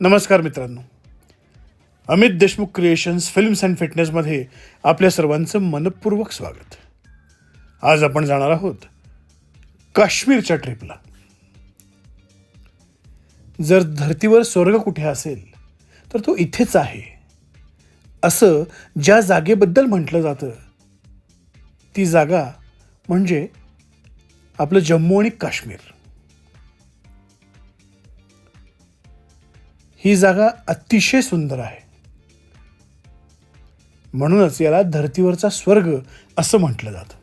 नमस्कार मित्रांनो, Amit Deshmukh creations films and फिटनेसमध्ये आपल्या सर्वांचं मनपूर्वक स्वागत. आज आपण जाणार आहोत काश्मीरच्या ट्रिपला. जर धर्तीवर स्वर्ग कुठे असेल तर तो इथेच आहे असं ज्या जागेबद्दल म्हटलं जातं ती जागा म्हणजे आपलं जम्मू आणि काश्मीर. ही जागा अतिशय सुंदर आहे, म्हणूनच याला धर्तीवरचा स्वर्ग असं म्हटलं जातं.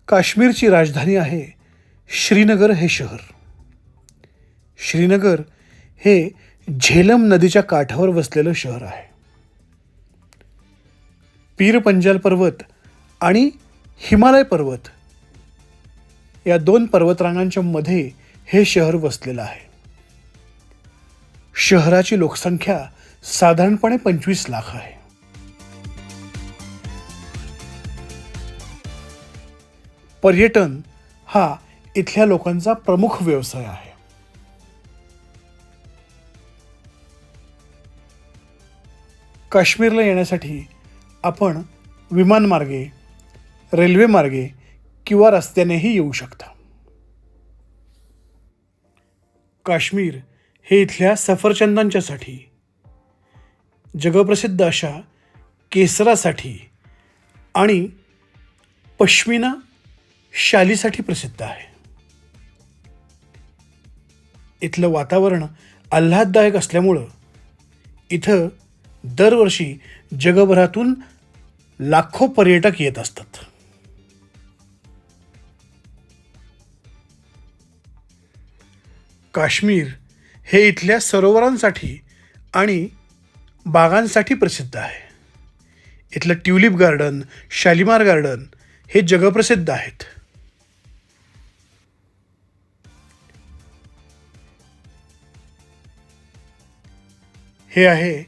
काश्मीरची राजधानी आहे श्रीनगर हे शहर. श्रीनगर हे झेलम नदीच्या काठावर वसलेलं शहर आहे. पीर पंजाल पर्वत आणि हिमालय पर्वत या दोन पर्वतरांगांच्या मध्ये हे शहर वसलेलं आहे. शहराची लोकसंख्या साधारणपणे 25 लाख आहे. पर्यटन हा इथल्या लोकांचा प्रमुख व्यवसाय आहे. काश्मीरला येण्यासाठी आपण विमानमार्गे, रेल्वे मार्गे किंवा रस्त्यानेही येऊ शकता. काश्मीर हे इथल्या सफरचंदांच्यासाठी, जगप्रसिद्ध अशा केसरासाठी आणि पश्मिना शालीसाठी प्रसिद्ध आहे. इथलं वातावरण आल्हाददायक असल्यामुळं इथं दरवर्षी जगभरातून लाखो पर्यटक येत असतात. काश्मीर हे इथल्या सरोवरांसाठी आणि बागांसाठी प्रसिद्ध आहे. इथलं ट्युलिप गार्डन, शालिमार गार्डन हे जगप्रसिद्ध आहेत. हे आहे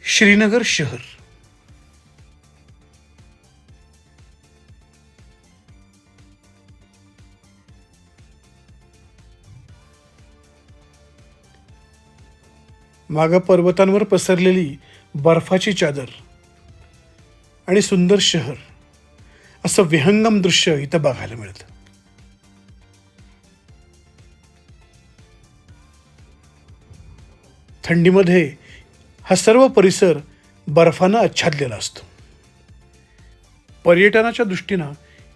श्रीनगर शहर. मागं पर्वतांवर पसरलेली बर्फाची चादर आणि सुंदर शहर असं विहंगम दृश्य इथं बघायला मिळतं. थंडीमध्ये हा सर्व परिसर बर्फानं आच्छादलेला असतो. पर्यटनाच्या दृष्टीनं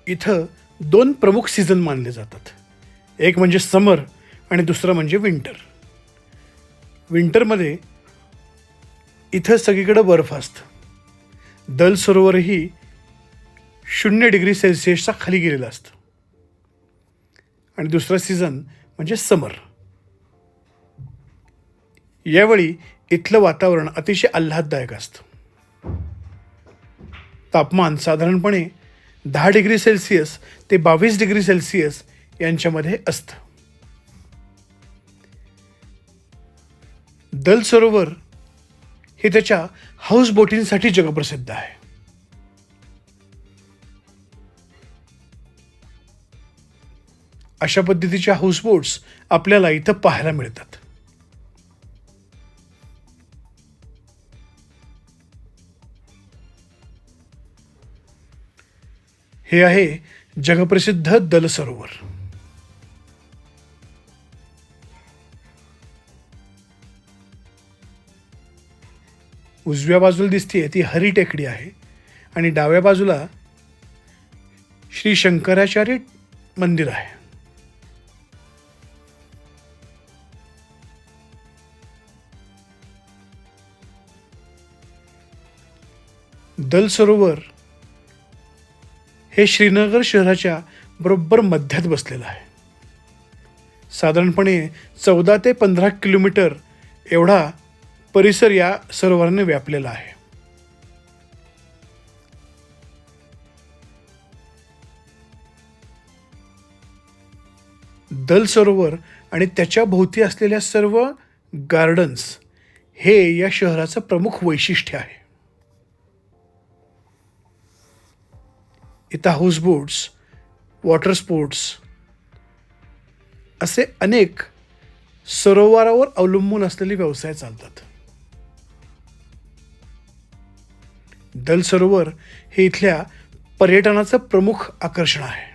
इथं 2 प्रमुख सीझन मानले जातात. एक म्हणजे समर आणि दुसरं म्हणजे विंटर. विंटरमध्ये इथं सगळीकडं बर्फ असतं. दल सरोवरही 0 डिग्री सेल्सिअसचा खाली गेलेलं असतं. आणि दुसरा सीझन म्हणजे समर. यावेळी इथलं वातावरण अतिशय आल्हाददायक असतं. तापमान साधारणपणे 10 डिग्री सेल्सिअस ते 22 डिग्री सेल्सिअस यांच्यामध्ये असतं. दल सरोवर हे त्याच्या हाऊस बोटिंगसाठी जगप्रसिद्ध आहे. अशा पद्धतीच्या हाऊसबोट्स आपल्याला इथं पाहायला मिळतात. हे आहे जगप्रसिद्ध दल सरोवर. उजव्या बाजूला दिसते ती हरी टेकडी आहे आणि डाव्या बाजूला श्री शंकराचार्य मंदिर आहे. दल सरोवर हे श्रीनगर शहराच्या बरोबर मध्यात बसलेलं आहे. साधारणपणे 14 ते 15 किलोमीटर एवढा परिसर या सरोवराने व्यापलेला आहे. दल सरोवर आणि त्याच्या भोवती असलेल्या सर्व गार्डन्स हे या शहराचं प्रमुख वैशिष्ट्य आहे. इथं हाऊसबोट्स, वॉटर स्पोर्ट्स असे अनेक सरोवरावर अवलंबून असलेले व्यवसाय चालतात. दल सरोवर हे इथल्या पर्यटनाचं प्रमुख आकर्षण आहे.